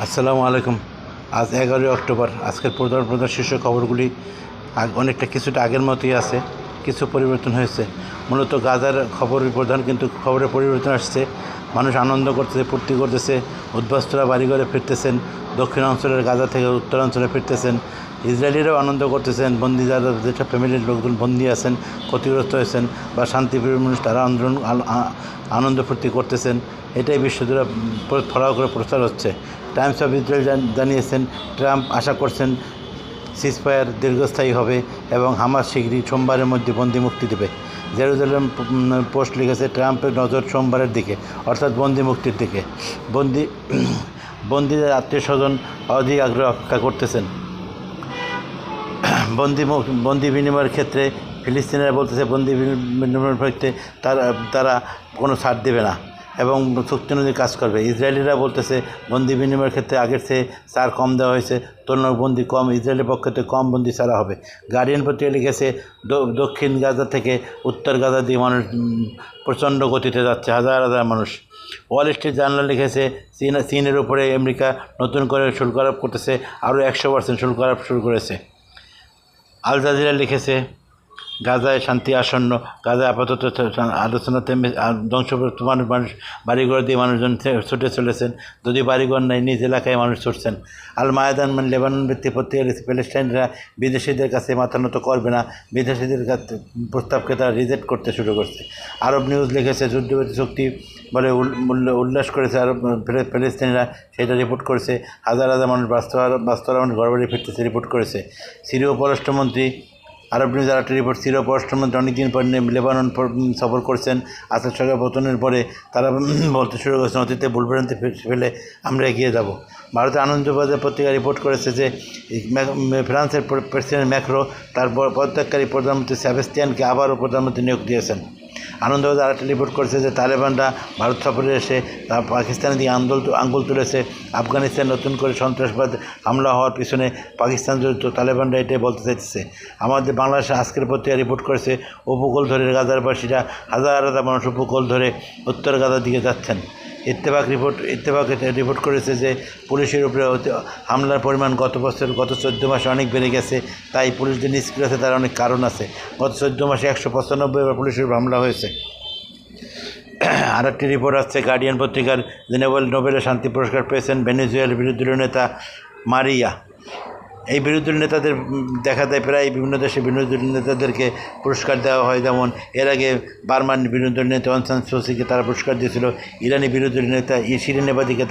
আসসালামু আলাইকুম। আজ 11 অক্টোবর। আজকের প্রধান প্রধান শীর্ষ খবরগুলি অনেকটা কিছুটা আগের মতোই আছে, কিছু পরিবর্তন হয়েছে। মূলত গাজার খবরের প্রধান, কিন্তু খবরের পরিবর্তন আসছে। মানুষ আনন্দ করতেছে, ফুর্তি করতেছে, উদ্বাস্তুরা বাড়িঘরে ফিরতেছেন, দক্ষিণ অঞ্চলের গাজা থেকে উত্তরাঞ্চলে ফিরতেছেন। ইসরায়েলিরাও আনন্দ করতেছেন, বন্দি যারা, যেসব ফ্যামিলির লোকজন বন্দি আছেন, ক্ষতিগ্রস্ত হয়েছেন বা শান্তিপ্রিয় মানুষ, তারা আনন্দ ফুর্তি করতেছেন। এটাই বিশ্বজুড়ে ছড়াও করে প্রচার হচ্ছে। টাইমস অফ ইসরায়েল জানিয়েছেন, ট্রাম্প আশা করছেন সিজফায়ার দীর্ঘস্থায়ী হবে এবং হামাস শীঘ্রই সোমবারের মধ্যে বন্দি মুক্তি দেবে। জেরুজালেম পোস্ট লিখেছে, ট্রাম্পের নজর সোমবারের দিকে, অর্থাৎ বন্দি মুক্তির দিকে। বন্দীদের আত্মীয় স্বজন অধিক আগ্রহ অপেক্ষা করতেছেন। বন্দি বিনিময়ের ক্ষেত্রে ফিলিস্তিনিরা বলতেছে, বন্দি বিনিময়ের ক্ষেত্রে তারা কোনো ছাড় দেবে না এবং চুক্তি অনুযায়ী কাজ করবে। ইসরায়েলিরা বলতেছে, বন্দি বিনিময়ের ক্ষেত্রে আগের চেয়ে ছাড় কম দেওয়া হয়েছে, তুলনায় বন্দি কম, ইসরায়েলের পক্ষ থেকে কম বন্দি ছাড়া হবে। গার্ডিয়ান পত্রিকা লিখেছে, দক্ষিণ গাজা থেকে উত্তর গাজা দিয়ে মানুষ প্রচণ্ড গতিতে যাচ্ছে, হাজার হাজার মানুষ। ওয়াল স্ট্রিট জার্নাল লিখেছে, চীনের উপরে আমেরিকা নতুন করে শুল্ক আরোপ করতেছে, আরও 100% শুল্ক আরোপ শুরু করেছে। আল জাজিরা লিখেছে, গাজায় শান্তি আসন্ন, গাজায় আপাতত আলোচনা থেমে ধ্বংস মানুষ বাড়িঘর দিয়ে মানুষজন ছুটে চলেছেন, যদি বাড়িঘর নাই নিজ এলাকায় মানুষ ছুটছেন। আল মায়াদান লেবানন ভিত্তিক পত্রিকা লিখেছে, প্যালেস্টাইনরা বিদেশিদের কাছে মাথা নত করবে না, বিদেশিদের কাছে প্রস্তাবকে তারা রিজেক্ট করতে শুরু করছে। আরব নিউজ লিখেছে, যুদ্ধবিরতি চুক্তি বলে উল্লাস করেছে আরব প্যালেস্টাইনরা, সেটা রিপোর্ট করেছে। হাজার হাজার মানুষ বাস্তবরা মানুষ ঘরবাড়ি ফিরতেছে, রিপোর্ট করেছে। সিরীয় পররাষ্ট্রমন্ত্রী, আরব নিউজ আরেকটা রিপোর্ট, সিরীয় পররাষ্ট্রমন্ত্রী অনেকদিন পর লেবানন সফর করছেন। আসাদ সরকার পতনের পরে তারা বলতে শুরু করেছেন, অতীতে ভুলভ্রান্তি ফেলে আমরা এগিয়ে যাব। ভারতের আনন্দবাজার পত্রিকা রিপোর্ট করেছে যে ফ্রান্সের প্রেসিডেন্ট ম্যাক্রো তার পদত্যাগকারী প্রধানমন্ত্রী সেবাস্টিয়ানকে আবারও প্রধানমন্ত্রী নিয়োগ দিয়েছেন। আনন্দবাজার আরেকটা রিপোর্ট করেছে যে তালেবানরা ভারত সফরে এসে পাকিস্তানের দিকে আঙ্গুল তুলেছে। আফগানিস্তান নতুন করে সন্ত্রাসবাদ হামলা হওয়ার পিছনে পাকিস্তান জড়িত, তালেবানরা এটাই বলতে চাইতেছে। আমাদের বাংলাদেশে আজকের পত্রিকা রিপোর্ট করেছে, উপকূল ধরে গাজারবাসীরা হাজার হাজার মানুষ উপকূল ধরে উত্তর গাজার দিকে যাচ্ছেন। ইত্তেফাক রিপোর্ট করেছে যে পুলিশের উপরে হামলার পরিমাণ গত 14 মাসে অনেক বেড়ে গেছে, তাই পুলিশদের নিষ্ক্রিয়তা তার অনেক কারণ আছে। গত 14 মাসে 195 বার পুলিশের উপর হামলা হয়েছে। আর একটি রিপোর্ট আসছে গার্ডিয়ান পত্রিকার, যে নোবেলের শান্তি পুরস্কার পেয়েছেন ভেনেজুয়েলার বিরোধী দলীয় নেতা মারিয়া। এই বিরোধী দলীয় নেতাদের দেখা যায় প্রায় বিভিন্ন দেশে বিরোধী দলীয় নেতাদেরকে পুরস্কার দেওয়া হয়। যেমন এর আগে বার্মার বিরোধী দলীয় নেতা অং সান সু চিকে তারা পুরস্কার দিয়েছিল, ইরানি বিরোধী দলীয় নেতা শিরিন এবাদিকে